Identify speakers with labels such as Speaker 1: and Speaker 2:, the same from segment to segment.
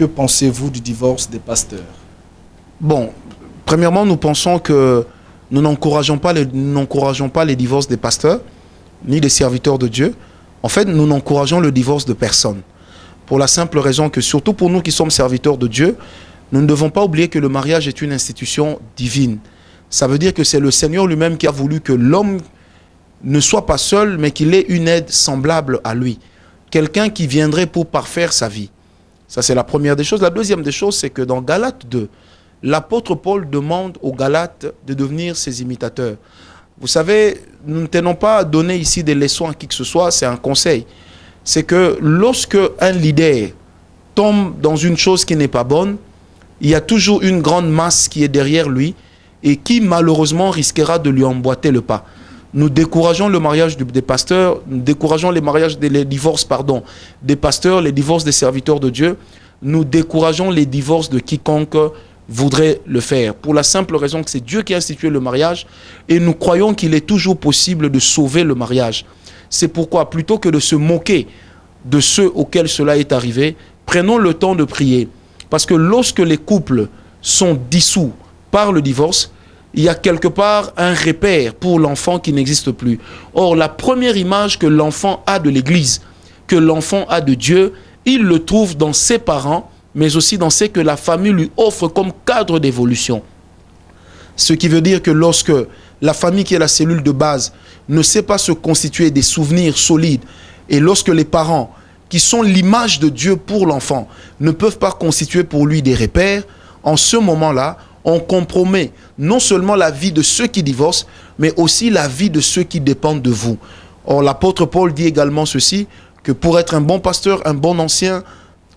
Speaker 1: Que pensez-vous du divorce des pasteurs?
Speaker 2: Bon, premièrement, nous pensons que nous n'encourageons pas les divorces des pasteurs, ni des serviteurs de Dieu. En fait, nous n'encourageons le divorce de personne. Pour la simple raison que, surtout pour nous qui sommes serviteurs de Dieu, nous ne devons pas oublier que le mariage est une institution divine. Ça veut dire que c'est le Seigneur lui-même qui a voulu que l'homme ne soit pas seul, mais qu'il ait une aide semblable à lui. Quelqu'un qui viendrait pour parfaire sa vie. Ça, c'est la première des choses. La deuxième des choses, c'est que dans Galates 2, l'apôtre Paul demande aux Galates de devenir ses imitateurs. Vous savez, nous ne tenons pas à donner ici des leçons à qui que ce soit, c'est un conseil. C'est que lorsque un leader tombe dans une chose qui n'est pas bonne, il y a toujours une grande masse qui est derrière lui et qui malheureusement risquera de lui emboîter le pas. Nous décourageons le mariage des pasteurs, nous décourageons les divorces des pasteurs, les divorces des serviteurs de Dieu. Nous décourageons les divorces de quiconque voudrait le faire. Pour la simple raison que c'est Dieu qui a institué le mariage et nous croyons qu'il est toujours possible de sauver le mariage. C'est pourquoi, plutôt que de se moquer de ceux auxquels cela est arrivé, prenons le temps de prier. Parce que lorsque les couples sont dissous par le divorce, il y a quelque part un repère pour l'enfant qui n'existe plus. Or, la première image que l'enfant a de l'Église, que l'enfant a de Dieu, il le trouve dans ses parents, mais aussi dans ce que la famille lui offre comme cadre d'évolution. Ce qui veut dire que lorsque la famille qui est la cellule de base ne sait pas se constituer des souvenirs solides, et lorsque les parents, qui sont l'image de Dieu pour l'enfant, ne peuvent pas constituer pour lui des repères, en ce moment-là, on compromet non seulement la vie de ceux qui divorcent, mais aussi la vie de ceux qui dépendent de vous. Or, l'apôtre Paul dit également ceci, que pour être un bon pasteur, un bon ancien,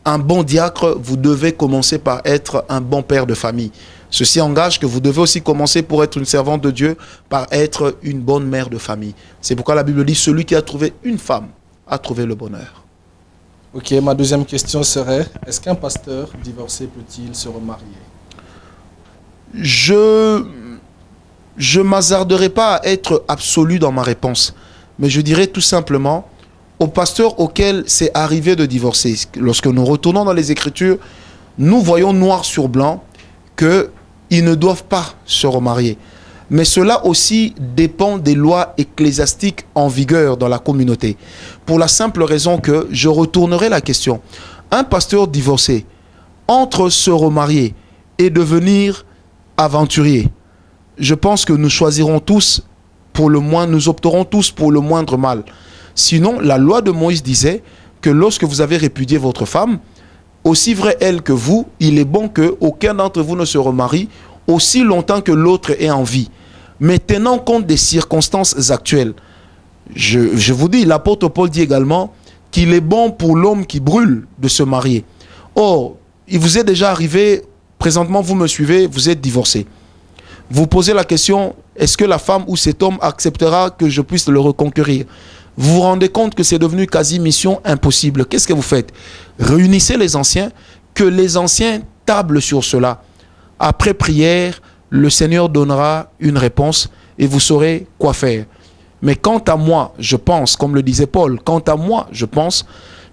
Speaker 2: un bon diacre, vous devez commencer par être un bon père de famille. Ceci engage que vous devez aussi commencer pour être une servante de Dieu, par être une bonne mère de famille. C'est pourquoi la Bible dit, celui qui a trouvé une femme a trouvé le bonheur.
Speaker 1: Ok, ma deuxième question serait, est-ce qu'un pasteur divorcé peut-il se remarier?
Speaker 2: Je ne m'hasarderai pas à être absolu dans ma réponse, mais je dirais tout simplement, aux pasteurs auxquels c'est arrivé de divorcer, lorsque nous retournons dans les Écritures, nous voyons noir sur blanc qu'ils ne doivent pas se remarier. Mais cela aussi dépend des lois ecclésiastiques en vigueur dans la communauté. Pour la simple raison que, je retournerai la question, un pasteur divorcé, entre se remarier et devenir aventurier, je pense que nous choisirons tous pour le moins, nous opterons tous pour le moindre mal. Sinon, la loi de Moïse disait que lorsque vous avez répudié votre femme, aussi vrai elle que vous, il est bon qu'aucun d'entre vous ne se remarie aussi longtemps que l'autre est en vie. Mais tenant compte des circonstances actuelles, je vous dis, l'apôtre Paul dit également qu'il est bon pour l'homme qui brûle de se marier. Or, il vous est déjà arrivé, présentement vous me suivez, vous êtes divorcé. Vous posez la question, est-ce que la femme ou cet homme acceptera que je puisse le reconquérir? Vous vous rendez compte que c'est devenu quasi mission impossible. Qu'est-ce que vous faites? Réunissez les anciens, que les anciens tablent sur cela. Après prière, le Seigneur donnera une réponse et vous saurez quoi faire. Mais quant à moi, je pense, comme le disait Paul, quant à moi, je pense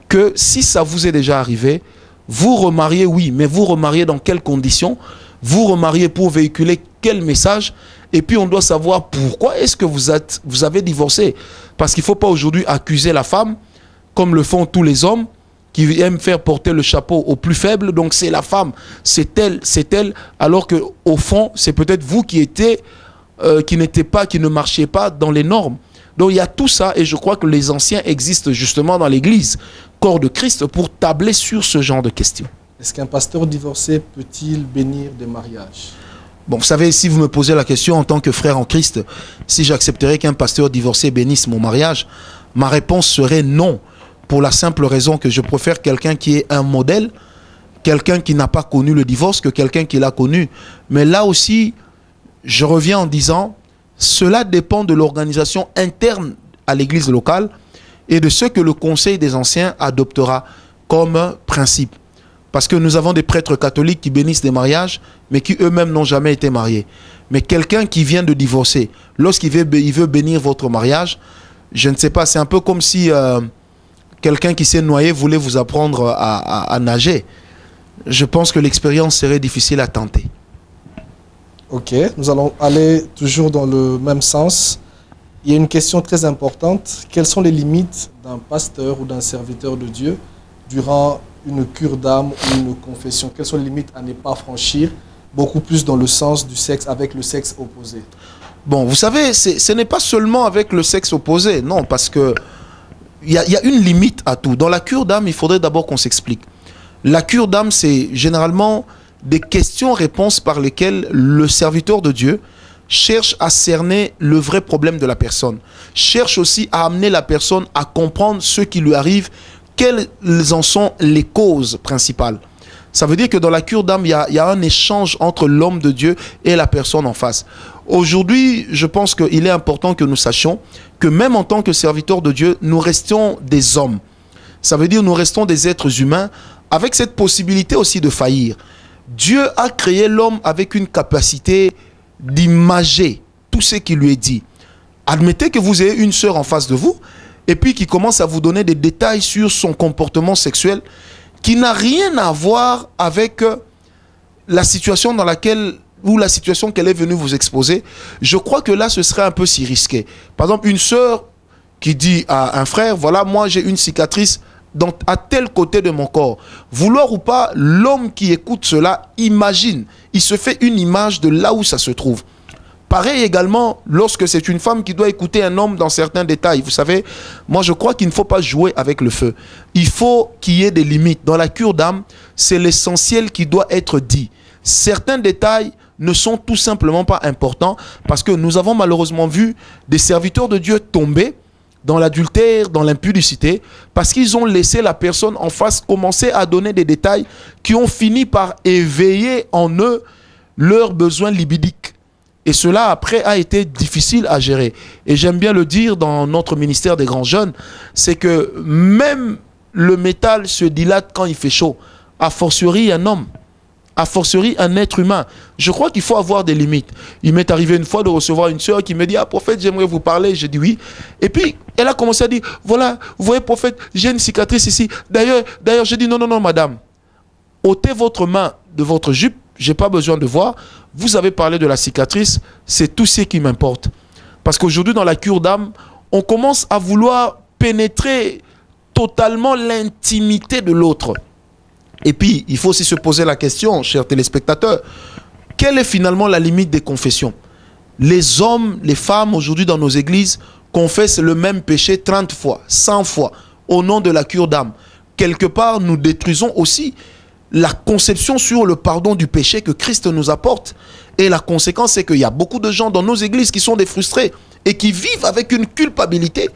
Speaker 2: que si ça vous est déjà arrivé, vous remariez, oui, mais vous remariez dans quelles conditions? Vous remariez pour véhiculer quel message? Et puis on doit savoir pourquoi est-ce que vous avez divorcé. Parce qu'il ne faut pas aujourd'hui accuser la femme, comme le font tous les hommes, qui aiment faire porter le chapeau aux plus faibles. Donc c'est la femme, c'est elle, alors qu'au fond, c'est peut-être vous qui ne marchiez pas dans les normes. Donc il y a tout ça, et je crois que les anciens existent justement dans l'Église, corps de Christ, pour tabler sur ce genre de questions.
Speaker 1: Est-ce qu'un pasteur divorcé peut-il bénir des mariages?
Speaker 2: Bon, vous savez, si vous me posez la question en tant que frère en Christ, si j'accepterais qu'un pasteur divorcé bénisse mon mariage, ma réponse serait non, pour la simple raison que je préfère quelqu'un qui est un modèle, quelqu'un qui n'a pas connu le divorce, que quelqu'un qui l'a connu. Mais là aussi, je reviens en disant, cela dépend de l'organisation interne à l'église locale et de ce que le conseil des anciens adoptera comme principe. Parce que nous avons des prêtres catholiques qui bénissent des mariages, mais qui eux-mêmes n'ont jamais été mariés. Mais quelqu'un qui vient de divorcer, lorsqu'il veut bénir votre mariage, je ne sais pas, c'est un peu comme si quelqu'un qui s'est noyé voulait vous apprendre à nager. je pense que l'expérience serait difficile à tenter.
Speaker 1: Ok, nous allons aller toujours dans le même sens. Il y a une question très importante. Quelles sont les limites d'un pasteur ou d'un serviteur de Dieu durant une cure d'âme ou une confession? Quelles sont les limites à ne pas franchir, beaucoup plus dans le sens du sexe avec le sexe opposé?
Speaker 2: Bon, vous savez, ce n'est pas seulement avec le sexe opposé, non, parce que il y a une limite à tout. Dans la cure d'âme, il faudrait d'abord qu'on s'explique. La cure d'âme, c'est généralement des questions-réponses par lesquelles le serviteur de Dieu cherche à cerner le vrai problème de la personne. Cherche aussi à amener la personne à comprendre ce qui lui arrive, quelles en sont les causes principales. Ça veut dire que dans la cure d'âme, il y a un échange entre l'homme de Dieu et la personne en face. Aujourd'hui, je pense qu'il est important que nous sachions que même en tant que serviteurs de Dieu, nous restions des hommes. Ça veut dire nous restons des êtres humains avec cette possibilité aussi de faillir. Dieu a créé l'homme avec une capacité d'imager tout ce qui lui est dit. Admettez que vous ayez une sœur en face de vous et puis qui commence à vous donner des détails sur son comportement sexuel qui n'a rien à voir avec la situation dans laquelle ou la situation qu'elle est venue vous exposer. Je crois que là, ce serait un peu si risqué. Par exemple, une sœur qui dit à un frère, voilà, moi j'ai une cicatrice à tel côté de mon corps. Vouloir ou pas, l'homme qui écoute cela imagine. Il se fait une image de là où ça se trouve. Pareil également lorsque c'est une femme qui doit écouter un homme dans certains détails. Vous savez, moi je crois qu'il ne faut pas jouer avec le feu. Il faut qu'il y ait des limites. Dans la cure d'âme, c'est l'essentiel qui doit être dit. Certains détails ne sont tout simplement pas importants parce que nous avons malheureusement vu des serviteurs de Dieu tomber dans l'adultère, dans l'impudicité, parce qu'ils ont laissé la personne en face commencer à donner des détails qui ont fini par éveiller en eux leurs besoins libidiques. Et cela, après, a été difficile à gérer. Et j'aime bien le dire dans notre ministère des grands jeunes, c'est que même le métal se dilate quand il fait chaud. A fortiori, un homme. A fortiori, un être humain. Je crois qu'il faut avoir des limites. Il m'est arrivé une fois de recevoir une sœur qui me dit « Ah, prophète, j'aimerais vous parler. » J'ai dit oui. Et puis, elle a commencé à dire « Voilà, vous voyez, prophète, j'ai une cicatrice ici. D'ailleurs, j'ai dit « Non, non, non, madame. Ôtez votre main de votre jupe. J'ai pas besoin de voir. Vous avez parlé de la cicatrice. C'est tout ce qui m'importe. » Parce qu'aujourd'hui, dans la cure d'âme, on commence à vouloir pénétrer totalement l'intimité de l'autre. Et puis, il faut aussi se poser la question, chers téléspectateurs, quelle est finalement la limite des confessions? Les hommes, les femmes, aujourd'hui dans nos églises, confessent le même péché 30 fois, 100 fois, au nom de la cure d'âme. Quelque part, nous détruisons aussi la conception sur le pardon du péché que Christ nous apporte. Et la conséquence, c'est qu'il y a beaucoup de gens dans nos églises qui sont des frustrés et qui vivent avec une culpabilité.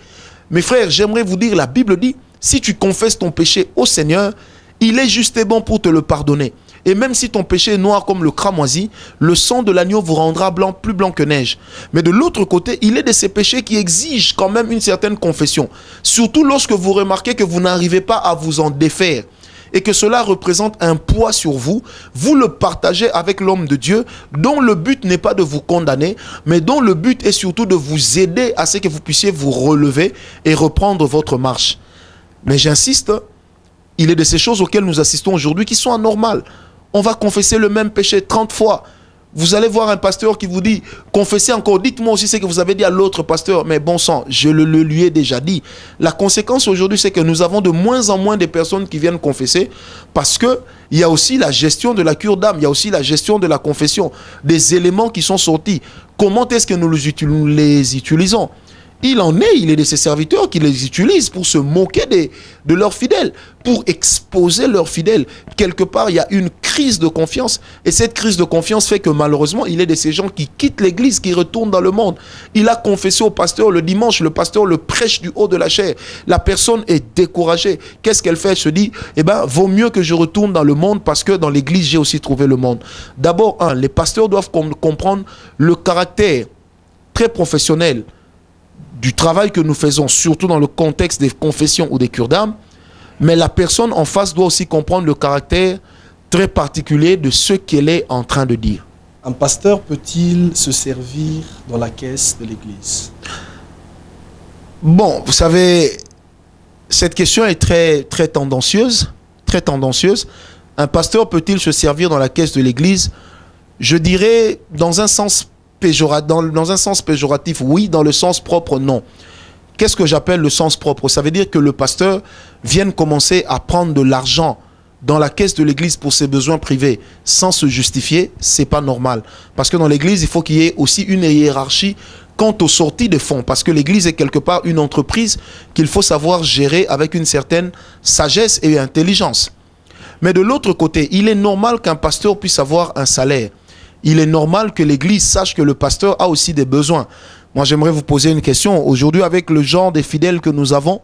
Speaker 2: Mes frères, j'aimerais vous dire, la Bible dit, si tu confesses ton péché au Seigneur, il est juste et bon pour te le pardonner. Et même si ton péché est noir comme le cramoisi, le sang de l'agneau vous rendra blanc, plus blanc que neige. Mais de l'autre côté, il est de ces péchés qui exigent quand même une certaine confession. Surtout lorsque vous remarquez que vous n'arrivez pas à vous en défaire et que cela représente un poids sur vous, vous le partagez avec l'homme de Dieu, dont le but n'est pas de vous condamner, mais dont le but est surtout de vous aider à ce que vous puissiez vous relever et reprendre votre marche. Mais j'insiste, il est de ces choses auxquelles nous assistons aujourd'hui qui sont anormales. On va confesser le même péché 30 fois. Vous allez voir un pasteur qui vous dit, confessez encore, dites-moi aussi ce que vous avez dit à l'autre pasteur. Mais bon sang, je le lui ai déjà dit. La conséquence aujourd'hui, c'est que nous avons de moins en moins de personnes qui viennent confesser parce qu'il y a aussi la gestion de la cure d'âme, il y a aussi la gestion de la confession, des éléments qui sont sortis. Comment est-ce que nous les utilisons ? Il est de ses serviteurs qui les utilisent pour se moquer de leurs fidèles, pour exposer leurs fidèles. Quelque part, il y a une crise de confiance. Et cette crise de confiance fait que malheureusement, il est de ces gens qui quittent l'église, qui retournent dans le monde. Il a confessé au pasteur le dimanche, le pasteur le prêche du haut de la chair. La personne est découragée. Qu'est-ce qu'elle fait? Elle se dit, eh bien, vaut mieux que je retourne dans le monde parce que dans l'église, j'ai aussi trouvé le monde. D'abord, les pasteurs doivent comprendre le caractère très professionnel du travail que nous faisons, surtout dans le contexte des confessions ou des cures d'âme, mais la personne en face doit aussi comprendre le caractère très particulier de ce qu'elle est en train de dire.
Speaker 1: Un pasteur peut-il se servir dans la caisse de l'église?
Speaker 2: Bon, vous savez, cette question est très tendancieuse, très tendancieuse. Un pasteur peut-il se servir dans la caisse de l'église? Je dirais dans un sens péjoratif, oui. Dans le sens propre, non. Qu'est-ce que j'appelle le sens propre? Ça veut dire que le pasteur vienne commencer à prendre de l'argent dans la caisse de l'église pour ses besoins privés sans se justifier. C'est pas normal. Parce que dans l'église, il faut qu'il y ait aussi une hiérarchie quant aux sorties de fonds. Parce que l'église est quelque part une entreprise qu'il faut savoir gérer avec une certaine sagesse et intelligence. Mais de l'autre côté, il est normal qu'un pasteur puisse avoir un salaire. Il est normal que l'église sache que le pasteur a aussi des besoins. Moi, j'aimerais vous poser une question. Aujourd'hui, avec le genre des fidèles que nous avons,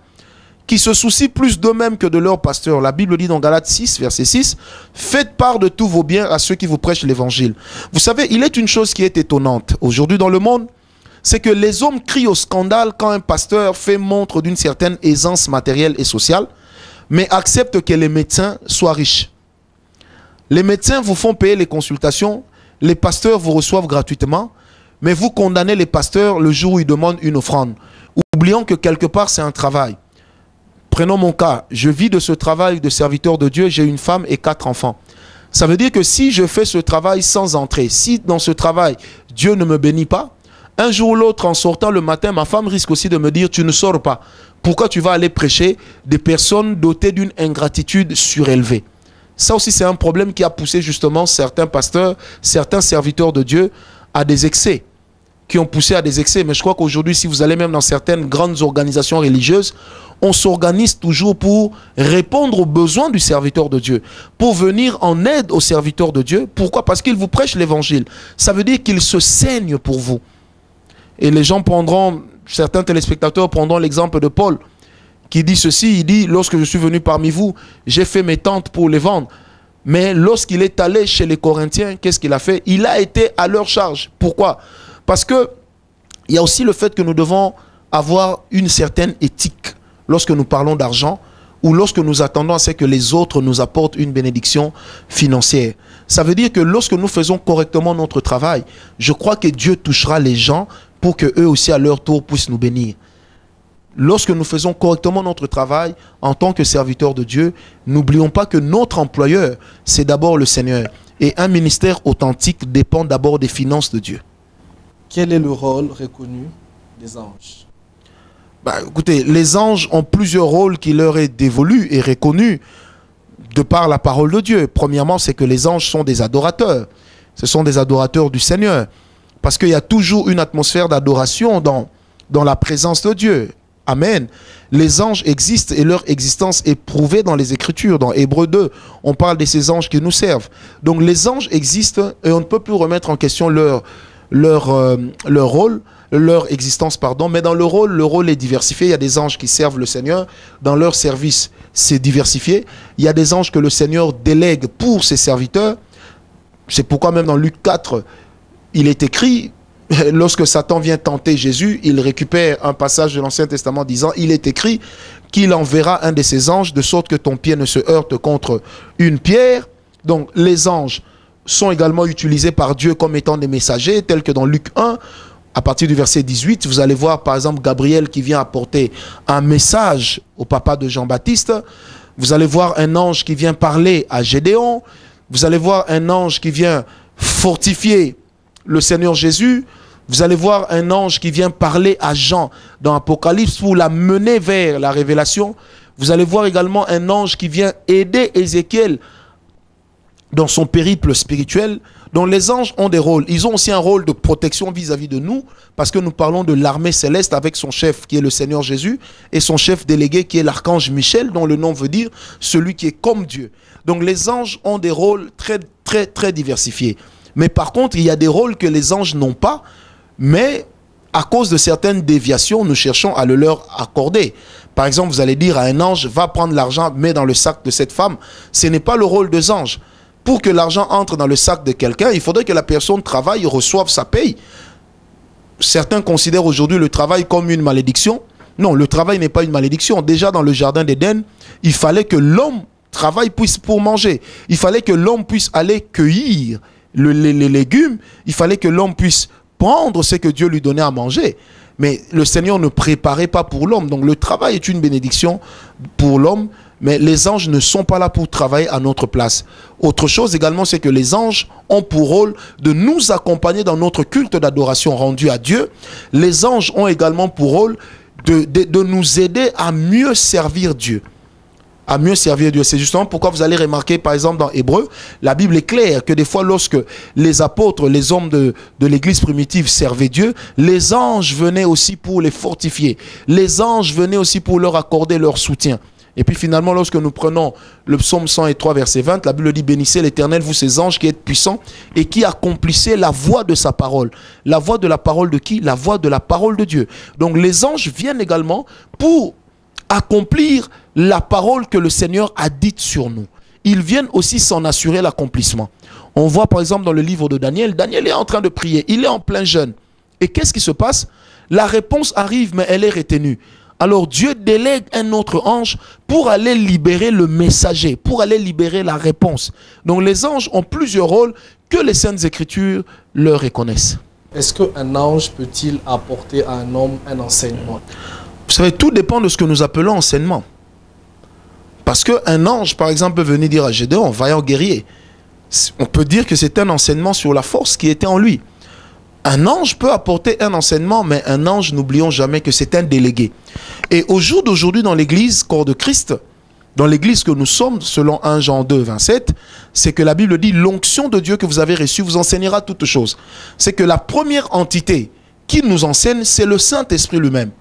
Speaker 2: qui se soucient plus d'eux-mêmes que de leur pasteur. La Bible dit dans Galates 6, verset 6, « Faites part de tous vos biens à ceux qui vous prêchent l'évangile. » Vous savez, il est une chose qui est étonnante aujourd'hui dans le monde, c'est que les hommes crient au scandale quand un pasteur fait montre d'une certaine aisance matérielle et sociale, mais accepte que les médecins soient riches. Les médecins vous font payer les consultations, les pasteurs vous reçoivent gratuitement, mais vous condamnez les pasteurs le jour où ils demandent une offrande. Oublions que quelque part c'est un travail. Prenons mon cas, je vis de ce travail de serviteur de Dieu, j'ai une femme et 4 enfants. Ça veut dire que si je fais ce travail sans entrée, si dans ce travail Dieu ne me bénit pas, un jour ou l'autre en sortant le matin, ma femme risque aussi de me dire « tu ne sors pas ». Pourquoi tu vas aller prêcher des personnes dotées d'une ingratitude surélevée? Ça aussi c'est un problème qui a poussé justement certains pasteurs, certains serviteurs de Dieu à des excès, qui ont poussé à des excès. Mais je crois qu'aujourd'hui, si vous allez même dans certaines grandes organisations religieuses, on s'organise toujours pour répondre aux besoins du serviteur de Dieu, pour venir en aide au serviteur de Dieu. Pourquoi? Parce qu'il vous prêche l'évangile. Ça veut dire qu'il se saigne pour vous. Et les gens prendront, certains téléspectateurs prendront l'exemple de Paul, qui dit ceci, il dit, lorsque je suis venu parmi vous, j'ai fait mes tentes pour les vendre. Mais lorsqu'il est allé chez les Corinthiens, qu'est-ce qu'il a fait? Il a été à leur charge. Pourquoi? Parce que il y a aussi le fait que nous devons avoir une certaine éthique lorsque nous parlons d'argent ou lorsque nous attendons à ce que les autres nous apportent une bénédiction financière. Ça veut dire que lorsque nous faisons correctement notre travail, je crois que Dieu touchera les gens pour que eux aussi à leur tour puissent nous bénir. Lorsque nous faisons correctement notre travail en tant que serviteurs de Dieu, n'oublions pas que notre employeur, c'est d'abord le Seigneur. Et un ministère authentique dépend d'abord des finances de Dieu.
Speaker 1: Quel est le rôle reconnu des anges?
Speaker 2: Écoutez, les anges ont plusieurs rôles qui leur est dévolu et reconnu de par la parole de Dieu. Premièrement, c'est que les anges sont des adorateurs. Ce sont des adorateurs du Seigneur. Parce qu'il y a toujours une atmosphère d'adoration dans la présence de Dieu. Amen. Les anges existent et leur existence est prouvée dans les Écritures. Dans Hébreux 2, on parle de ces anges qui nous servent. Donc les anges existent et on ne peut plus remettre en question leur rôle, leur existence, pardon. Mais dans le rôle est diversifié. Il y a des anges qui servent le Seigneur. Dans leur service, c'est diversifié. Il y a des anges que le Seigneur délègue pour ses serviteurs. C'est pourquoi même dans Luc 4, il est écrit... Lorsque Satan vient tenter Jésus, il récupère un passage de l'Ancien Testament disant, il est écrit qu'il enverra un de ses anges de sorte que ton pied ne se heurte contre une pierre. Donc les anges sont également utilisés par Dieu comme étant des messagers, tels que dans Luc 1, à partir du verset 18, vous allez voir par exemple Gabriel qui vient apporter un message au papa de Jean-Baptiste. Vous allez voir un ange qui vient parler à Gédéon. Vous allez voir un ange qui vient fortifier le Seigneur Jésus. Vous allez voir un ange qui vient parler à Jean dans Apocalypse pour la mener vers la révélation. Vous allez voir également un ange qui vient aider Ézéchiel dans son périple spirituel. Donc les anges ont des rôles. Ils ont aussi un rôle de protection vis-à-vis de nous parce que nous parlons de l'armée céleste avec son chef qui est le Seigneur Jésus et son chef délégué qui est l'archange Michel dont le nom veut dire celui qui est comme Dieu. Donc les anges ont des rôles très diversifiés. Mais par contre, il y a des rôles que les anges n'ont pas. Mais à cause de certaines déviations, nous cherchons à le leur accorder. Par exemple, vous allez dire à un ange, va prendre l'argent, mets dans le sac de cette femme. Ce n'est pas le rôle des anges. Pour que l'argent entre dans le sac de quelqu'un, il faudrait que la personne travaille et reçoive sa paye. Certains considèrent aujourd'hui le travail comme une malédiction. Non, le travail n'est pas une malédiction. Déjà dans le jardin d'Éden, il fallait que l'homme travaille pour manger. Il fallait que l'homme puisse aller cueillir les légumes. Il fallait que l'homme puisse prendre ce que Dieu lui donnait à manger. Mais le Seigneur ne préparait pas pour l'homme. Donc le travail est une bénédiction pour l'homme, mais les anges ne sont pas là pour travailler à notre place. Autre chose également, c'est que les anges ont pour rôle de nous accompagner dans notre culte d'adoration rendu à Dieu. Les anges ont également pour rôle de nous aider à mieux servir Dieu. À mieux servir Dieu. C'est justement pourquoi vous allez remarquer, par exemple, dans Hébreu, la Bible est claire que des fois, lorsque les apôtres, les hommes de l'église primitive servaient Dieu, les anges venaient aussi pour les fortifier. Les anges venaient aussi pour leur accorder leur soutien. Et puis finalement, lorsque nous prenons le psaume 103, verset 20, la Bible dit « Bénissez l'Éternel, vous ces anges qui êtes puissants et qui accomplissez la voix de sa parole. » La voix de la parole de qui? La voix de la parole de Dieu. Donc les anges viennent également pour accomplir la parole que le Seigneur a dite sur nous. Ils viennent aussi s'en assurer l'accomplissement. On voit par exemple dans le livre de Daniel, Daniel est en train de prier, il est en plein jeûne. Et qu'est-ce qui se passe? La réponse arrive, mais elle est retenue. Alors Dieu délègue un autre ange pour aller libérer le messager, pour aller libérer la réponse. Donc les anges ont plusieurs rôles que les Saintes Écritures leur reconnaissent.
Speaker 1: Est-ce qu'un ange peut-il apporter à un homme un enseignement?
Speaker 2: Vous savez, tout dépend de ce que nous appelons enseignement. Parce qu'un ange, par exemple, peut venir dire à Gédéon, vaillant guerrier. On peut dire que c'est un enseignement sur la force qui était en lui. Un ange peut apporter un enseignement, mais un ange, n'oublions jamais que c'est un délégué. Et au jour d'aujourd'hui, dans l'église, corps de Christ, dans l'église que nous sommes, selon 1 Jean 2, 27, c'est que la Bible dit, l'onction de Dieu que vous avez reçue vous enseignera toutes choses. C'est que la première entité qui nous enseigne, c'est le Saint-Esprit lui-même.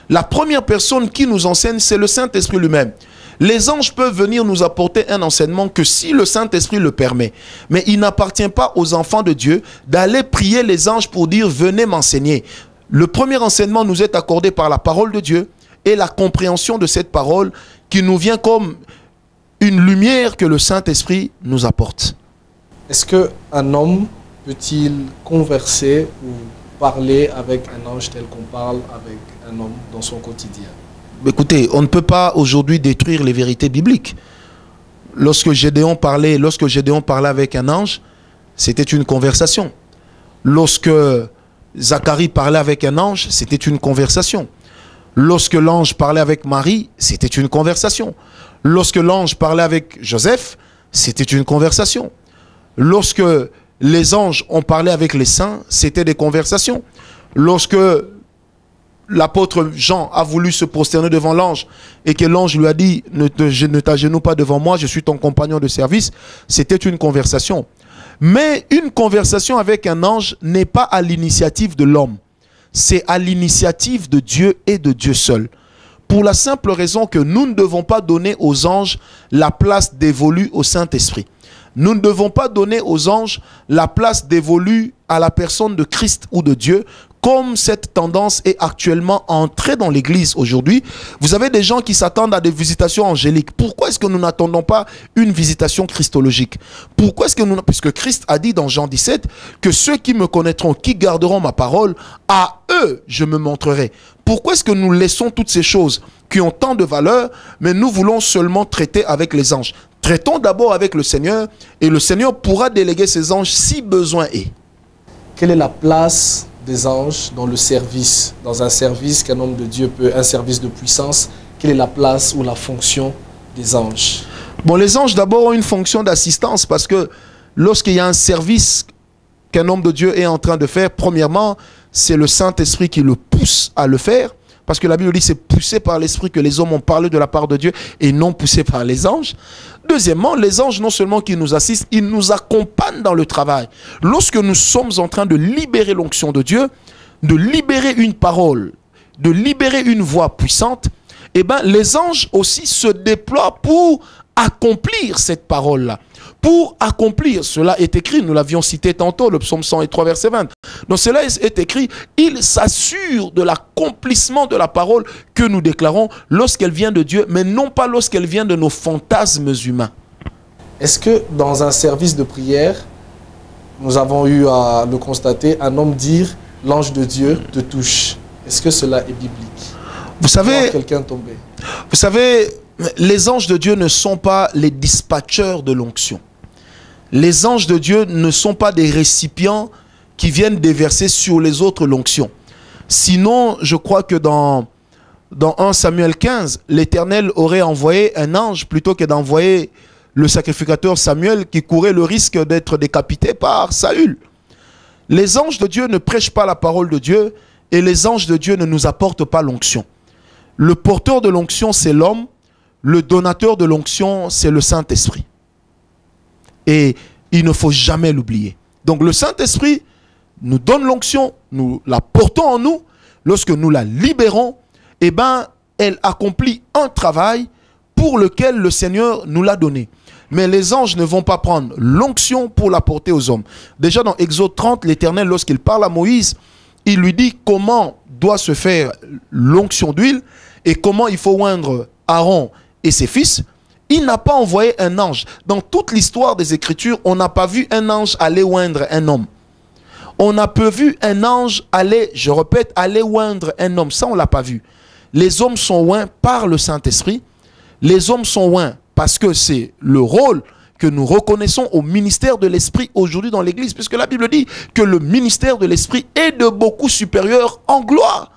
Speaker 2: La première personne qui nous enseigne, c'est le Saint-Esprit lui-même. Les anges peuvent venir nous apporter un enseignement que si le Saint-Esprit le permet. Mais il n'appartient pas aux enfants de Dieu d'aller prier les anges pour dire « venez m'enseigner ». Le premier enseignement nous est accordé par la parole de Dieu et la compréhension de cette parole qui nous vient comme une lumière que le Saint-Esprit nous apporte.
Speaker 1: Est-ce qu'un homme peut-il converser ou parler avec un ange tel qu'on parle avec un homme dans son quotidien?
Speaker 2: Écoutez, on ne peut pas aujourd'hui détruire les vérités bibliques. Lorsque Gédéon parlait avec un ange, c'était une conversation. Lorsque Zacharie parlait avec un ange, c'était une conversation. Lorsque l'ange parlait avec Marie, c'était une conversation. Lorsque l'ange parlait avec Joseph, c'était une conversation. Lorsque les anges ont parlé avec les saints, c'était des conversations. Lorsque l'apôtre Jean a voulu se prosterner devant l'ange et que l'ange lui a dit « Ne t'agenouille pas devant moi, je suis ton compagnon de service », c'était une conversation. Mais une conversation avec un ange n'est pas à l'initiative de l'homme. C'est à l'initiative de Dieu et de Dieu seul. Pour la simple raison que nous ne devons pas donner aux anges la place dévolue au Saint-Esprit. Nous ne devons pas donner aux anges la place dévolue à la personne de Christ ou de Dieu, comme cette tendance est actuellement entrée dans l'église aujourd'hui. Vous avez des gens qui s'attendent à des visitations angéliques. Pourquoi est-ce que nous n'attendons pas une visitation christologique? Pourquoi est-ce que nous... Puisque Christ a dit dans Jean 17 que ceux qui me connaîtront, qui garderont ma parole, à eux je me montrerai. Pourquoi est-ce que nous laissons toutes ces choses qui ont tant de valeur, mais nous voulons seulement traiter avec les anges? Traitons d'abord avec le Seigneur et le Seigneur pourra déléguer ses anges si besoin est.
Speaker 1: Quelle est la place des anges dans le service, dans un service qu'un homme de Dieu peut, un service de puissance? Quelle est la place ou la fonction des anges?
Speaker 2: Bon, les anges d'abord ont une fonction d'assistance parce que lorsqu'il y a un service qu'un homme de Dieu est en train de faire, premièrement, c'est le Saint-Esprit qui le pousse à le faire. Parce que la Bible dit c'est poussé par l'Esprit que les hommes ont parlé de la part de Dieu et non poussé par les anges. Deuxièmement, les anges non seulement qui nous assistent, ils nous accompagnent dans le travail. Lorsque nous sommes en train de libérer l'onction de Dieu, de libérer une parole, de libérer une voix puissante, eh bien, les anges aussi se déploient pour accomplir cette parole-là. Pour accomplir, cela est écrit, nous l'avions cité tantôt, le psaume 103, verset 20. Donc cela est écrit, il s'assure de l'accomplissement de la parole que nous déclarons lorsqu'elle vient de Dieu, mais non pas lorsqu'elle vient de nos fantasmes humains.
Speaker 1: Est-ce que dans un service de prière, nous avons eu à le constater, un homme dire, l'ange de Dieu te touche? Est-ce que cela est biblique?
Speaker 2: Vous savez,
Speaker 1: quelqu'un tombé.
Speaker 2: Vous savez, les anges de Dieu ne sont pas les dispatcheurs de l'onction. Les anges de Dieu ne sont pas des récipients qui viennent déverser sur les autres l'onction. Sinon, je crois que dans dans 1 Samuel 15, l'Éternel aurait envoyé un ange plutôt que d'envoyer le sacrificateur Samuel qui courait le risque d'être décapité par Saül. Les anges de Dieu ne prêchent pas la parole de Dieu et les anges de Dieu ne nous apportent pas l'onction. Le porteur de l'onction, c'est l'homme. Le donateur de l'onction, c'est le Saint-Esprit. Et il ne faut jamais l'oublier. Donc le Saint-Esprit nous donne l'onction, nous la portons en nous. Lorsque nous la libérons, eh ben, elle accomplit un travail pour lequel le Seigneur nous l'a donné. Mais les anges ne vont pas prendre l'onction pour la porter aux hommes. Déjà dans Exode 30, l'Éternel, lorsqu'il parle à Moïse, il lui dit comment doit se faire l'onction d'huile et comment il faut oindre Aaron et ses fils. Il n'a pas envoyé un ange. Dans toute l'histoire des Écritures, on n'a pas vu un ange aller oindre un homme. On n'a pas vu un ange aller, je répète, aller oindre un homme. Ça, on ne l'a pas vu. Les hommes sont oints par le Saint-Esprit. Les hommes sont oints parce que c'est le rôle que nous reconnaissons au ministère de l'Esprit aujourd'hui dans l'Église. Puisque la Bible dit que le ministère de l'Esprit est de beaucoup supérieur en gloire.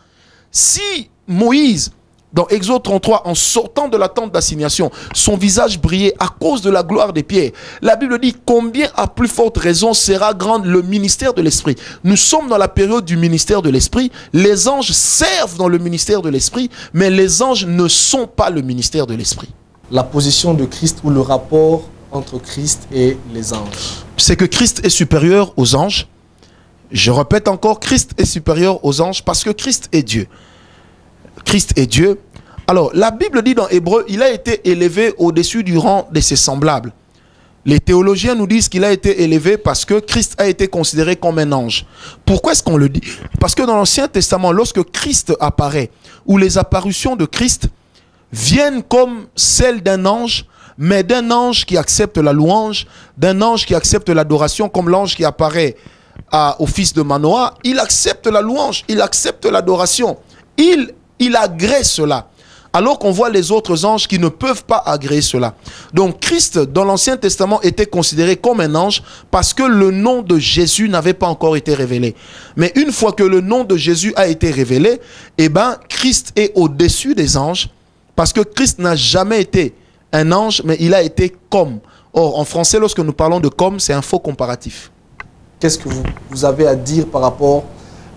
Speaker 2: Si Moïse, dans Exode 33, en sortant de la tente d'assignation, son visage brillait à cause de la gloire des pierres. La Bible dit combien à plus forte raison sera grand le ministère de l'Esprit. Nous sommes dans la période du ministère de l'Esprit. Les anges servent dans le ministère de l'Esprit, mais les anges ne sont pas le ministère de l'Esprit.
Speaker 1: La position de Christ ou le rapport entre Christ et les anges.
Speaker 2: C'est que Christ est supérieur aux anges. Je répète encore, Christ est supérieur aux anges parce que Christ est Dieu. Christ est Dieu. Alors, la Bible dit dans Hébreu, il a été élevé au-dessus du rang de ses semblables. Les théologiens nous disent qu'il a été élevé parce que Christ a été considéré comme un ange. Pourquoi est-ce qu'on le dit? Parce que dans l'Ancien Testament, lorsque Christ apparaît, ou les apparitions de Christ viennent comme celles d'un ange, mais d'un ange qui accepte la louange, d'un ange qui accepte l'adoration, comme l'ange qui apparaît au fils de Manoah, il accepte la louange, il accepte l'adoration. Il agrée cela. Alors qu'on voit les autres anges qui ne peuvent pas agréer cela. Donc Christ, dans l'Ancien Testament, était considéré comme un ange parce que le nom de Jésus n'avait pas encore été révélé. Mais une fois que le nom de Jésus a été révélé, eh ben, Christ est au-dessus des anges parce que Christ n'a jamais été un ange, mais il a été comme. Or, en français, lorsque nous parlons de comme, c'est un faux comparatif.
Speaker 1: Qu'est-ce que vous avez à dire par rapport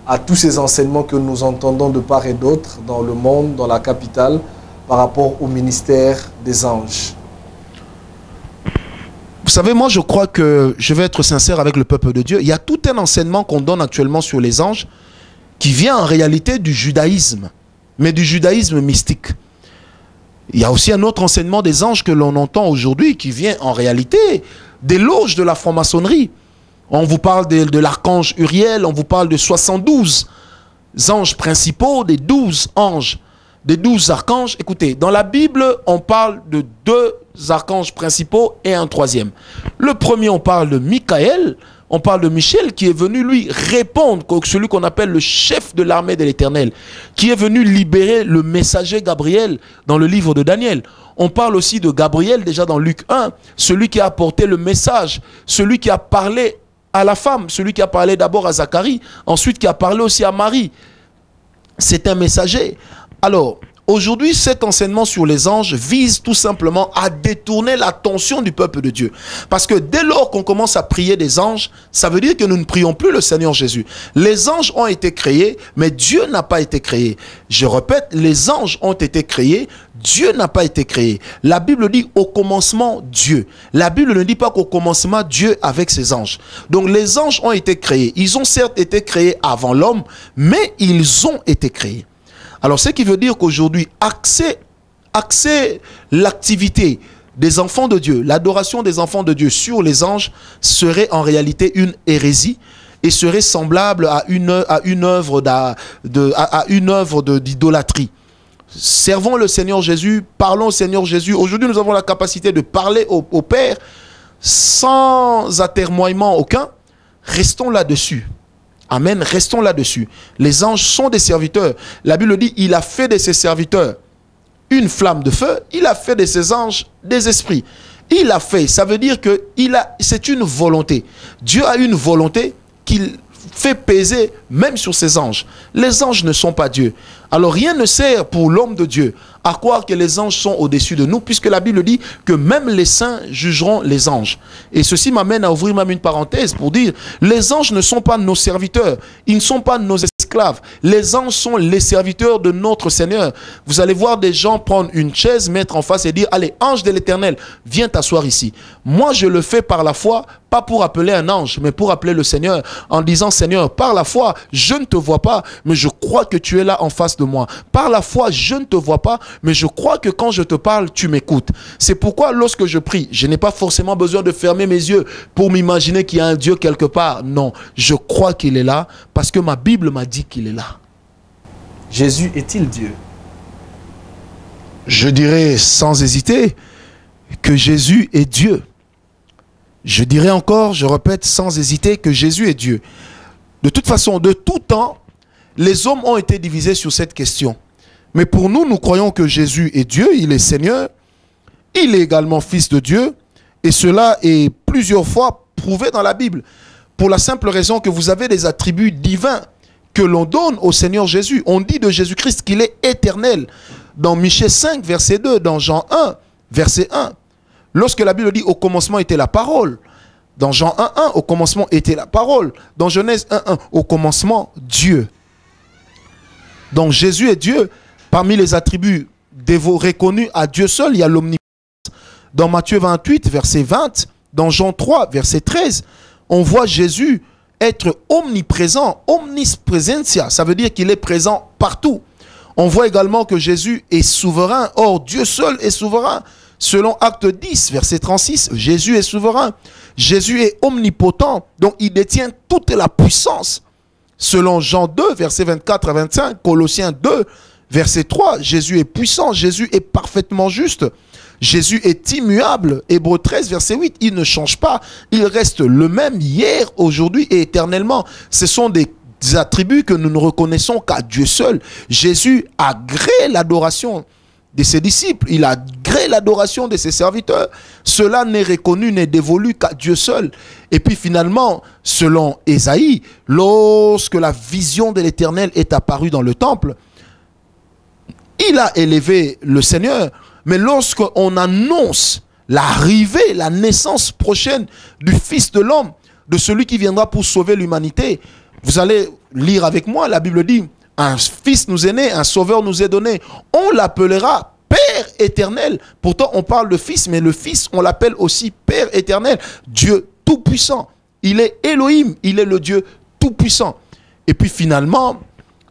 Speaker 1: à tous ces enseignements que nous entendons de part et d'autre dans le monde, dans la capitale, par rapport au ministère des anges?
Speaker 2: Vous savez, moi je crois que, je vais être sincère avec le peuple de Dieu, il y a tout un enseignement qu'on donne actuellement sur les anges qui vient en réalité du judaïsme, mais du judaïsme mystique. Il y a aussi un autre enseignement des anges que l'on entend aujourd'hui qui vient en réalité des loges de la franc-maçonnerie. On vous parle de l'archange Uriel, on vous parle de 72 anges principaux, des 12 anges, des 12 archanges. Écoutez, dans la Bible, on parle de 2 archanges principaux et un troisième. Le premier, on parle de Michael, on parle de Michel qui est venu lui répondre, celui qu'on appelle le chef de l'armée de l'Éternel, qui est venu libérer le messager Gabriel dans le livre de Daniel. On parle aussi de Gabriel déjà dans Luc 1, celui qui a apporté le message, celui qui a parlé à la femme, celui qui a parlé d'abord à Zacharie, ensuite qui a parlé aussi à Marie. C'est un messager. Alors, aujourd'hui, cet enseignement sur les anges vise tout simplement à détourner l'attention du peuple de Dieu. Parce que dès lors qu'on commence à prier des anges, ça veut dire que nous ne prions plus le Seigneur Jésus. Les anges ont été créés, mais Dieu n'a pas été créé. Je répète, les anges ont été créés, Dieu n'a pas été créé. La Bible dit au commencement Dieu. La Bible ne dit pas qu'au commencement Dieu avec ses anges. Donc les anges ont été créés. Ils ont certes été créés avant l'homme, mais ils ont été créés. Alors ce qui veut dire qu'aujourd'hui, axer l'activité des enfants de Dieu, l'adoration des enfants de Dieu sur les anges serait en réalité une hérésie et serait semblable à une œuvre d'idolâtrie. Servons le Seigneur Jésus, parlons au Seigneur Jésus. Aujourd'hui, nous avons la capacité de parler au Père sans atermoiement aucun. Restons là-dessus. Amen, restons là-dessus. Les anges sont des serviteurs. La Bible dit, il a fait de ses serviteurs une flamme de feu. Il a fait de ses anges des esprits. Il a fait, ça veut dire que c'est une volonté. Dieu a une volonté qu'il fait peser même sur ses anges. Les anges ne sont pas Dieu. Alors rien ne sert pour l'homme de Dieu à croire que les anges sont au-dessus de nous, puisque la Bible dit que même les saints jugeront les anges. Et ceci m'amène à ouvrir même une parenthèse pour dire, les anges ne sont pas nos serviteurs, ils ne sont pas nos esclaves. Les anges sont les serviteurs de notre Seigneur. Vous allez voir des gens prendre une chaise, mettre en face et dire, allez, ange de l'Éternel, viens t'asseoir ici. Moi, je le fais par la foi, pas pour appeler un ange, mais pour appeler le Seigneur, en disant, Seigneur, par la foi, je ne te vois pas, mais je crois que tu es là en face de moi. Par la foi, je ne te vois pas, mais je crois que quand je te parle, tu m'écoutes. C'est pourquoi lorsque je prie, je n'ai pas forcément besoin de fermer mes yeux pour m'imaginer qu'il y a un Dieu quelque part. Non, je crois qu'il est là parce que ma Bible m'a dit qu'il est là.
Speaker 1: Jésus est-il Dieu?
Speaker 2: Je dirais sans hésiter que Jésus est Dieu. Je dirais encore, je répète sans hésiter que Jésus est Dieu. De toute façon, de tout temps, les hommes ont été divisés sur cette question. Mais pour nous, nous croyons que Jésus est Dieu, il est Seigneur, il est également Fils de Dieu, et cela est plusieurs fois prouvé dans la Bible, pour la simple raison que vous avez des attributs divins que l'on donne au Seigneur Jésus. On dit de Jésus-Christ qu'il est éternel. Dans Michée 5, verset 2, dans Jean 1, verset 1, lorsque la Bible dit au commencement était la parole, dans Jean 1, 1, au commencement était la parole, dans Genèse 1, 1, au commencement Dieu. Donc Jésus est Dieu. Parmi les attributs reconnus à Dieu seul, il y a l'omnipotence. Dans Matthieu 28, verset 20, dans Jean 3, verset 13, on voit Jésus être omniprésent, omnispresentia, ça veut dire qu'il est présent partout. On voit également que Jésus est souverain, or Dieu seul est souverain. Selon Acte 10, verset 36, Jésus est souverain. Jésus est omnipotent, donc il détient toute la puissance. Selon Jean 2, verset 24 à 25, Colossiens 2, verset 3, Jésus est puissant, Jésus est parfaitement juste. Jésus est immuable. Hébreux 13, verset 8, il ne change pas. Il reste le même hier, aujourd'hui et éternellement. Ce sont des attributs que nous ne reconnaissons qu'à Dieu seul. Jésus agrée l'adoration de ses disciples. Il agrée l'adoration de ses serviteurs. Cela n'est reconnu, n'est dévolu qu'à Dieu seul. Et puis finalement, selon Ésaïe, lorsque la vision de l'Éternel est apparue dans le temple, il a élevé le Seigneur. Mais lorsqu'on annonce l'arrivée, la naissance prochaine du Fils de l'homme, de celui qui viendra pour sauver l'humanité, vous allez lire avec moi, la Bible dit, un fils nous est né, un sauveur nous est donné. On l'appellera Père éternel. Pourtant, on parle de fils, mais le fils, on l'appelle aussi Père éternel. Dieu tout-puissant. Il est Elohim, il est le Dieu tout-puissant. Et puis finalement,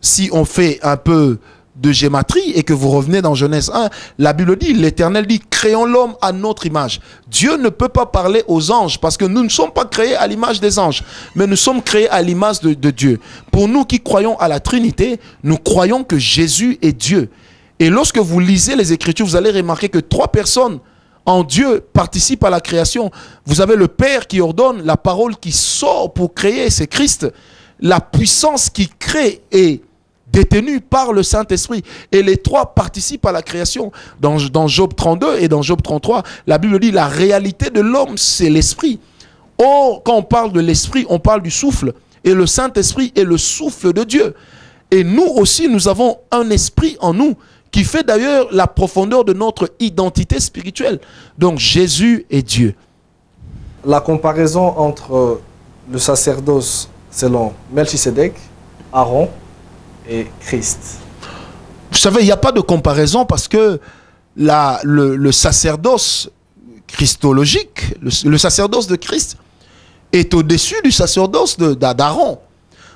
Speaker 2: si on fait un peu de gématrie et que vous revenez dans Genèse 1, la Bible dit, l'Éternel dit, créons l'homme à notre image. Dieu ne peut pas parler aux anges parce que nous ne sommes pas créés à l'image des anges, mais nous sommes créés à l'image de Dieu. Pour nous qui croyons à la Trinité, nous croyons que Jésus est Dieu. Et lorsque vous lisez les Écritures, vous allez remarquer que 3 personnes en Dieu participent à la création. Vous avez le Père qui ordonne, la parole qui sort pour créer, c'est Christ. La puissance qui crée est détenu par le Saint-Esprit. Et les 3 participent à la création. Dans Job 32 et dans Job 33, la Bible dit la réalité de l'homme, c'est l'esprit. Or, quand on parle de l'esprit, on parle du souffle. Et le Saint-Esprit est le souffle de Dieu. Et nous aussi, nous avons un esprit en nous qui fait d'ailleurs la profondeur de notre identité spirituelle. Donc, Jésus est Dieu.
Speaker 1: La comparaison entre le sacerdoce selon Melchisédek, Aaron et Christ.
Speaker 2: Vous savez, il n'y a pas de comparaison parce que le sacerdoce christologique, le sacerdoce de Christ est au-dessus du sacerdoce d'Aaron.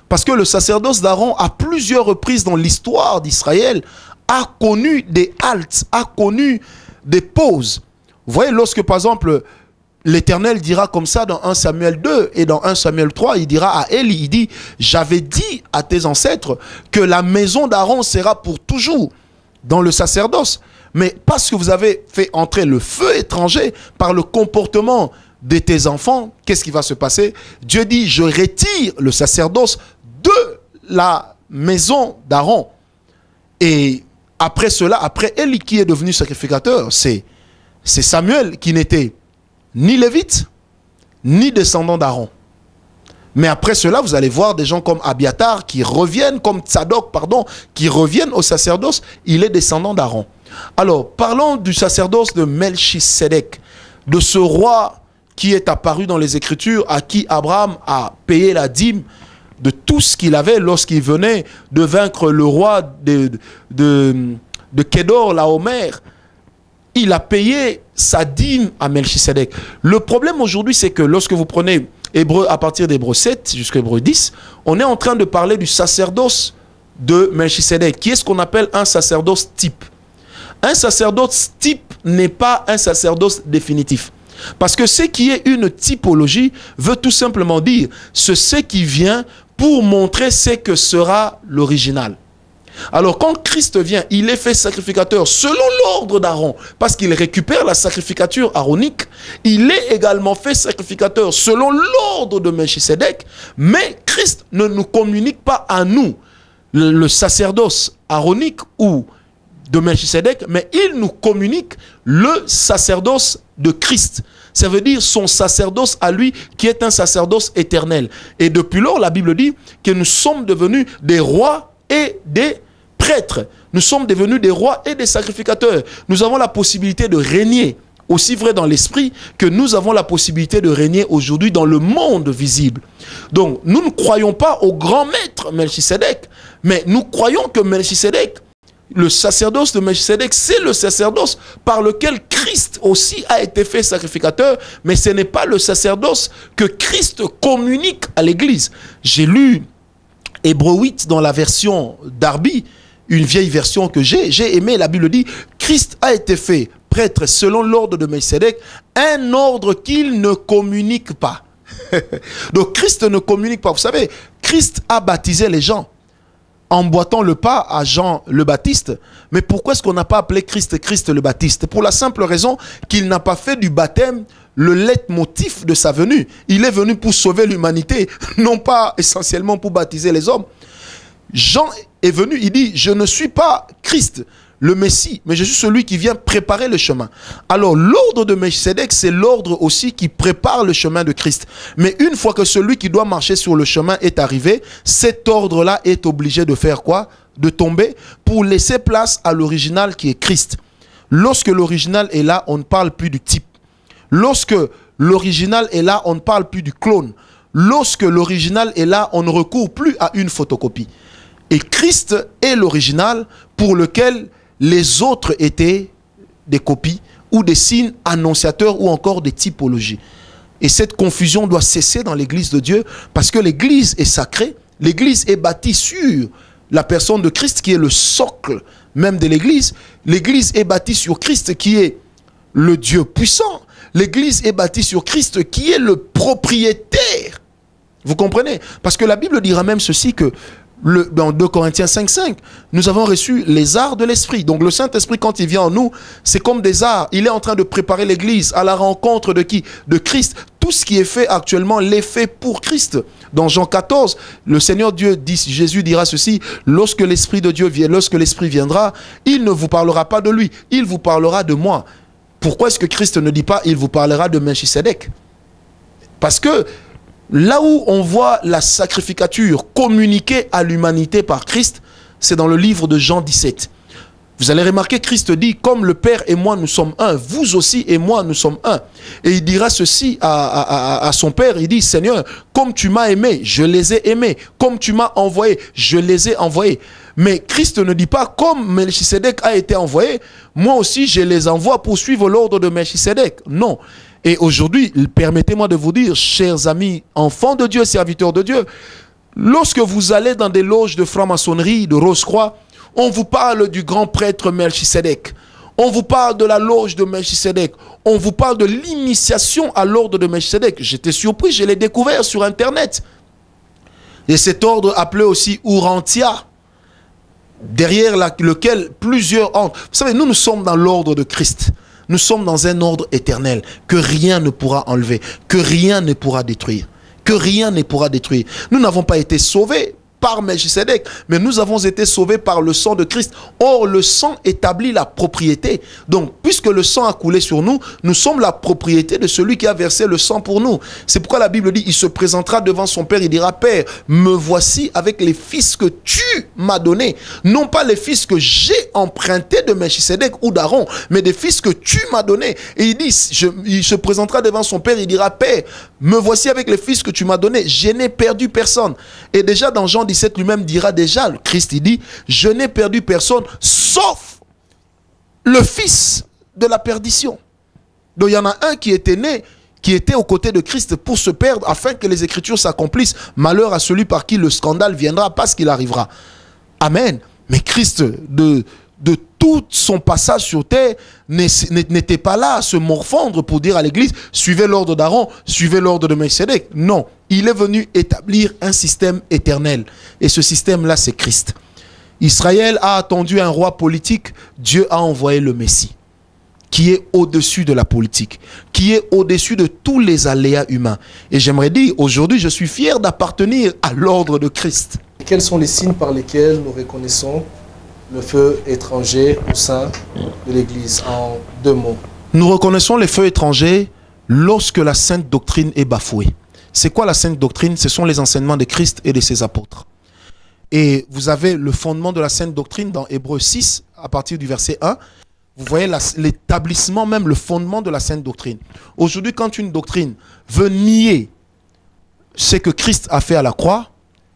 Speaker 2: Parce que le sacerdoce d'Aaron, à plusieurs reprises dans l'histoire d'Israël, a connu des haltes, a connu des pauses. Vous voyez, lorsque par exemple, l'Éternel dira comme ça dans 1 Samuel 2 et dans 1 Samuel 3, il dira à Élie, il dit, j'avais dit à tes ancêtres que la maison d'Aaron sera pour toujours dans le sacerdoce. Mais parce que vous avez fait entrer le feu étranger par le comportement de tes enfants, qu'est-ce qui va se passer? Dieu dit, je retire le sacerdoce de la maison d'Aaron. Et après cela, après Élie qui est devenu sacrificateur, c'est Samuel qui n'était ni lévite, ni descendant d'Aaron. Mais après cela, vous allez voir des gens comme Abiatar qui reviennent, comme Tsadok, pardon, qui reviennent au sacerdoce. Il est descendant d'Aaron. Alors, parlons du sacerdoce de Melchisédek, de ce roi qui est apparu dans les Écritures, à qui Abraham a payé la dîme de tout ce qu'il avait lorsqu'il venait de vaincre le roi de Kédor, Laomer. Il a payé sa dîme à Melchisédek. Le problème aujourd'hui, c'est que lorsque vous prenez Hébreu, à partir d'Hébreu 7 jusqu'à Hébreu 10, on est en train de parler du sacerdoce de Melchisédek, qui est ce qu'on appelle un sacerdoce type. Un sacerdoce type n'est pas un sacerdoce définitif. Parce que ce qui est une typologie veut tout simplement dire ce qui vient pour montrer ce que sera l'original. Alors quand Christ vient, il est fait sacrificateur selon l'ordre d'Aaron, parce qu'il récupère la sacrificature aaronique. Il est également fait sacrificateur selon l'ordre de Melchisédek, mais Christ ne nous communique pas à nous le sacerdoce aaronique ou de Melchisédek, mais il nous communique le sacerdoce de Christ. Ça veut dire son sacerdoce à lui, qui est un sacerdoce éternel. Et depuis lors, la Bible dit que nous sommes devenus des rois et des prêtres. Nous sommes devenus des rois et des sacrificateurs. Nous avons la possibilité de régner, aussi vrai dans l'esprit que nous avons la possibilité de régner aujourd'hui dans le monde visible. Donc, nous ne croyons pas au grand maître Melchisédek, mais nous croyons que Melchisédek, le sacerdoce de Melchisédek, c'est le sacerdoce par lequel Christ aussi a été fait sacrificateur, mais ce n'est pas le sacerdoce que Christ communique à l'Église. J'ai lu Hébreu 8 dans la version Darby, une vieille version que j'ai aimé. La Bible dit, Christ a été fait prêtre selon l'ordre de Melchisédek, un ordre qu'il ne communique pas. Donc Christ ne communique pas. Vous savez, Christ a baptisé les gens emboîtant le pas à Jean le Baptiste. Mais pourquoi est-ce qu'on n'a pas appelé Christ Christ le Baptiste? Pour la simple raison qu'il n'a pas fait du baptême le leitmotiv de sa venue. Il est venu pour sauver l'humanité, non pas essentiellement pour baptiser les hommes. Jean est venu, il dit, je ne suis pas Christ, le Messie, mais je suis celui qui vient préparer le chemin. Alors l'ordre de Melchisédek, c'est l'ordre aussi qui prépare le chemin de Christ. Mais une fois que celui qui doit marcher sur le chemin est arrivé, cet ordre-là est obligé de faire quoi? De tomber pour laisser place à l'original qui est Christ. Lorsque l'original est là, on ne parle plus du type. Lorsque l'original est là, on ne parle plus du clone. Lorsque l'original est là, on ne recourt plus à une photocopie. Et Christ est l'original pour lequel les autres étaient des copies ou des signes annonciateurs ou encore des typologies. Et cette confusion doit cesser dans l'Église de Dieu parce que l'Église est sacrée. L'Église est bâtie sur la personne de Christ qui est le socle même de l'Église. L'Église est bâtie sur Christ qui est le Dieu puissant. L'Église est bâtie sur Christ qui est le propriétaire. Vous comprenez? Parce que la Bible dira même ceci que dans 2 Corinthiens 5,5, nous avons reçu les arts de l'Esprit. Donc le Saint-Esprit, quand il vient en nous, c'est comme des arts. Il est en train de préparer l'Église à la rencontre de qui? De Christ. Tout ce qui est fait actuellement l'est fait pour Christ. Dans Jean 14, le Seigneur Dieu dit, Jésus dira ceci, lorsque l'Esprit de Dieu vient, lorsque l'Esprit viendra, il ne vous parlera pas de lui, il vous parlera de moi. Pourquoi est-ce que Christ ne dit pas, il vous parlera de Melchisédek? Parce que là où on voit la sacrificature communiquée à l'humanité par Christ, c'est dans le livre de Jean 17. Vous allez remarquer, Christ dit, comme le Père et moi nous sommes un, vous aussi et moi nous sommes un. Et il dira ceci à son Père, il dit, Seigneur, comme tu m'as aimé, je les ai aimés. Comme tu m'as envoyé, je les ai envoyés. Mais Christ ne dit pas, comme Melchisédek a été envoyé, moi aussi je les envoie pour suivre l'ordre de Melchisédek. Non. Et aujourd'hui, permettez-moi de vous dire, chers amis, enfants de Dieu, serviteurs de Dieu, lorsque vous allez dans des loges de franc-maçonnerie, de Rose-Croix, on vous parle du grand prêtre Melchisédek. On vous parle de la loge de Melchisédek. On vous parle de l'initiation à l'ordre de Melchisédek. J'étais surpris, je l'ai découvert sur Internet. Et cet ordre appelé aussi Urantia, derrière lequel plusieurs entrent. Vous savez, nous sommes dans l'ordre de Christ. Nous sommes dans un ordre éternel que rien ne pourra enlever, que rien ne pourra détruire. Que rien ne pourra détruire. Nous n'avons pas été sauvés par Melchisedec, mais nous avons été sauvés par le sang de Christ. Or, le sang établit la propriété. Donc, puisque le sang a coulé sur nous, nous sommes la propriété de celui qui a versé le sang pour nous. C'est pourquoi la Bible dit, il se présentera devant son Père, il dira, Père, me voici avec les fils que tu m'as donnés. Non pas les fils que j'ai empruntés de Melchisedec ou d'Aaron, mais des fils que tu m'as donnés. Et il dit, il se présentera devant son Père, il dira, Père, me voici avec les fils que tu m'as donnés. Je n'ai perdu personne. Et déjà dans Jean 17 lui-même dira déjà, Christ il dit, je n'ai perdu personne sauf le fils de la perdition. Donc il y en a un qui était né, qui était aux côtés de Christ pour se perdre afin que les Écritures s'accomplissent. Malheur à celui par qui le scandale viendra, parce qu'il arrivera. Amen. Mais Christ, de tout son passage sur terre, n'était pas là à se morfondre pour dire à l'église, suivez l'ordre d'Aaron, suivez l'ordre de Melchisedec. Non, il est venu établir un système éternel. Et ce système-là, c'est Christ. Israël a attendu un roi politique, Dieu a envoyé le Messie, qui est au-dessus de la politique, qui est au-dessus de tous les aléas humains. Et j'aimerais dire, aujourd'hui, je suis fier d'appartenir à l'ordre de Christ.
Speaker 1: Quels sont les signes par lesquels nous reconnaissons le feu étranger au sein de l'Église, en 2 mots?
Speaker 2: Nous reconnaissons les feux étrangers lorsque la sainte doctrine est bafouée. C'est quoi la sainte doctrine? Ce sont les enseignements de Christ et de ses apôtres. Et vous avez le fondement de la sainte doctrine dans Hébreux 6, à partir du verset 1. Vous voyez l'établissement, même le fondement de la sainte doctrine. Aujourd'hui, quand une doctrine veut nier ce que Christ a fait à la croix,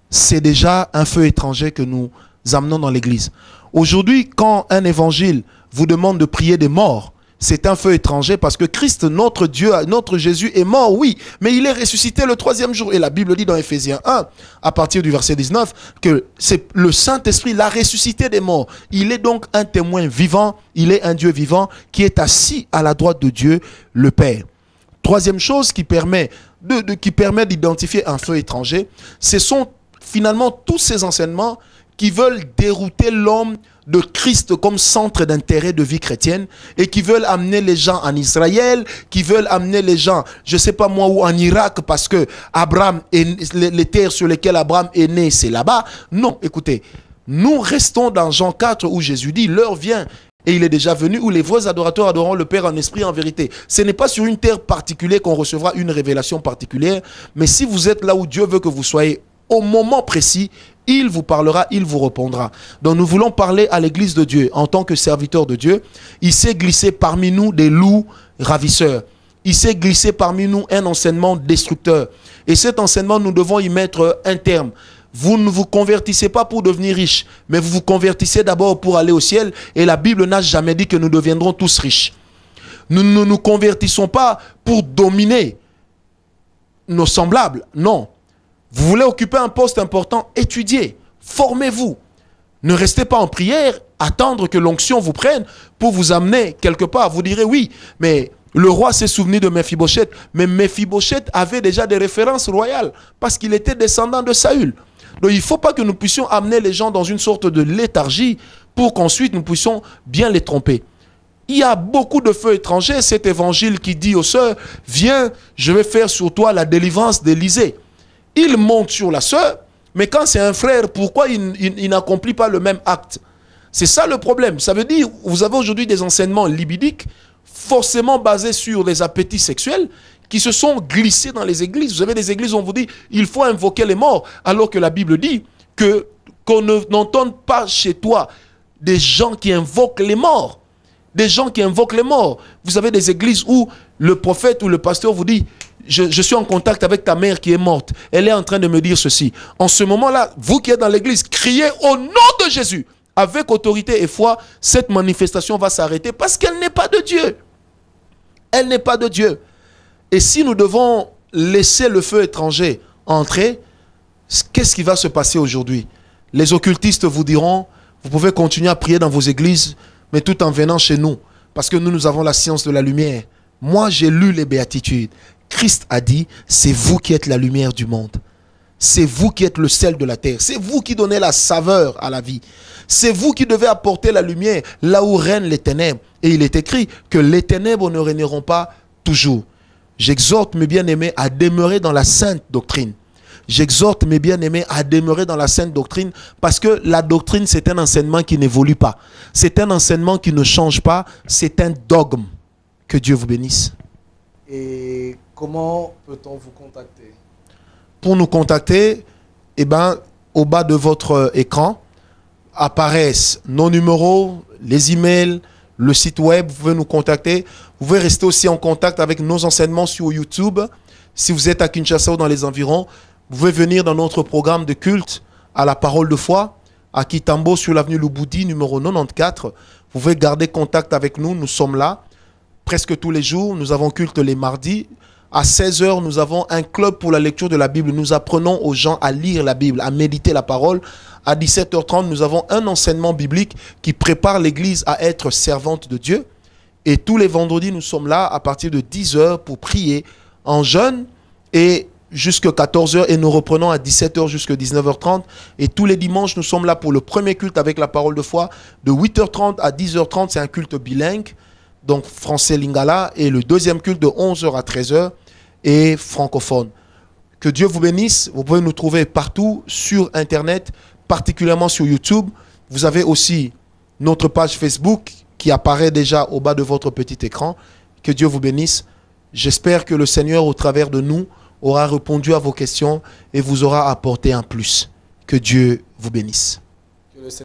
Speaker 2: c'est déjà un feu étranger que nous amenons dans l'église. Aujourd'hui, quand un évangile vous demande de prier des morts, c'est un feu étranger parce que Christ, notre Dieu, notre Jésus est mort, oui, mais il est ressuscité le 3e jour. Et la Bible dit dans Éphésiens 1, à partir du verset 19, que c'est le Saint-Esprit, l'a ressuscité des morts. Il est donc un témoin vivant, il est un Dieu vivant qui est assis à la droite de Dieu, le Père. 3e chose qui permet d'identifier un feu étranger, ce sont finalement tous ces enseignements qui veulent dérouter l'homme de Christ comme centre d'intérêt de vie chrétienne et qui veulent amener les gens en Israël, qui veulent amener les gens, je ne sais pas moi où, en Irak, parce que Abraham les terres sur lesquelles Abraham est né, c'est là-bas. Non, écoutez, nous restons dans Jean 4 où Jésus dit, l'heure vient et il est déjà venu où les vrais adorateurs adoreront le Père en esprit et en vérité. Ce n'est pas sur une terre particulière qu'on recevra une révélation particulière, mais si vous êtes là où Dieu veut que vous soyez, au moment précis, il vous parlera, il vous répondra. Donc nous voulons parler à l'église de Dieu en tant que serviteur de Dieu. Il s'est glissé parmi nous des loups ravisseurs. Il s'est glissé parmi nous un enseignement destructeur. Et cet enseignement, nous devons y mettre un terme. Vous ne vous convertissez pas pour devenir riche, mais vous vous convertissez d'abord pour aller au ciel. Et la Bible n'a jamais dit que nous deviendrons tous riches. Nous ne nous convertissons pas pour dominer nos semblables, non. Vous voulez occuper un poste important, étudiez, formez-vous. Ne restez pas en prière, attendre que l'onction vous prenne pour vous amener quelque part. Vous direz oui, mais le roi s'est souvenu de Mephibosheth. Mais Mephibosheth avait déjà des références royales parce qu'il était descendant de Saül. Donc il ne faut pas que nous puissions amener les gens dans une sorte de léthargie pour qu'ensuite nous puissions bien les tromper. Il y a beaucoup de feux étrangers. Cet évangile qui dit aux sœurs, viens, je vais faire sur toi la délivrance d'Élysée. Il monte sur la sœur, mais quand c'est un frère, pourquoi il n'accomplit pas le même acte? C'est ça le problème. Ça veut dire, vous avez aujourd'hui des enseignements libidiques, forcément basés sur les appétits sexuels, qui se sont glissés dans les églises. Vous avez des églises où on vous dit, il faut invoquer les morts, alors que la Bible dit qu'on n'entende pas chez toi des gens qui invoquent les morts. Des gens qui invoquent les morts. Vous avez des églises où le prophète ou le pasteur vous dit, je suis en contact avec ta mère qui est morte. Elle est en train de me dire ceci. En ce moment-là, vous qui êtes dans l'église, criez au nom de Jésus. Avec autorité et foi, cette manifestation va s'arrêter parce qu'elle n'est pas de Dieu. Elle n'est pas de Dieu. Et si nous devons laisser le feu étranger entrer, qu'est-ce qui va se passer aujourd'hui? Les occultistes vous diront, vous pouvez continuer à prier dans vos églises, mais tout en venant chez nous. Parce que nous avons la science de la lumière. Moi, j'ai lu les béatitudes. Christ a dit, c'est vous qui êtes la lumière du monde. C'est vous qui êtes le sel de la terre. C'est vous qui donnez la saveur à la vie. C'est vous qui devez apporter la lumière là où règnent les ténèbres. Et il est écrit que les ténèbres ne régneront pas toujours. J'exhorte mes bien-aimés à demeurer dans la sainte doctrine. j'exhorte mes bien-aimés à demeurer dans la sainte doctrine, parce que la doctrine, c'est un enseignement qui n'évolue pas. C'est un enseignement qui ne change pas. C'est un dogme. Que Dieu vous bénisse.
Speaker 1: Et comment peut-on vous contacter?
Speaker 2: Pour nous contacter, eh ben, au bas de votre écran apparaissent nos numéros, les emails, le site web. Vous pouvez nous contacter. Vous pouvez rester aussi en contact avec nos enseignements sur YouTube. Si vous êtes à Kinshasa ou dans les environs, vous pouvez venir dans notre programme de culte à la parole de foi, à Kitambo sur l'avenue Lubudi, numéro 94. Vous pouvez garder contact avec nous. Nous sommes là presque tous les jours. Nous avons culte les mardis. À 16 h, nous avons un club pour la lecture de la Bible. Nous apprenons aux gens à lire la Bible, à méditer la parole. À 17 h 30, nous avons un enseignement biblique qui prépare l'Église à être servante de Dieu. Et tous les vendredis, nous sommes là à partir de 10 h pour prier en jeûne et jusqu'à 14 h. Et nous reprenons à 17 h jusqu'à 19 h 30. Et tous les dimanches, nous sommes là pour le premier culte avec la parole de foi. De 8 h 30 à 10 h 30, c'est un culte bilingue. Donc français lingala, et le deuxième culte de 11 h à 13 h est francophone. Que Dieu vous bénisse. Vous pouvez nous trouver partout sur Internet, particulièrement sur YouTube. Vous avez aussi notre page Facebook qui apparaît déjà au bas de votre petit écran. Que Dieu vous bénisse. J'espère que le Seigneur, au travers de nous, aura répondu à vos questions et vous aura apporté un plus. Que Dieu vous bénisse.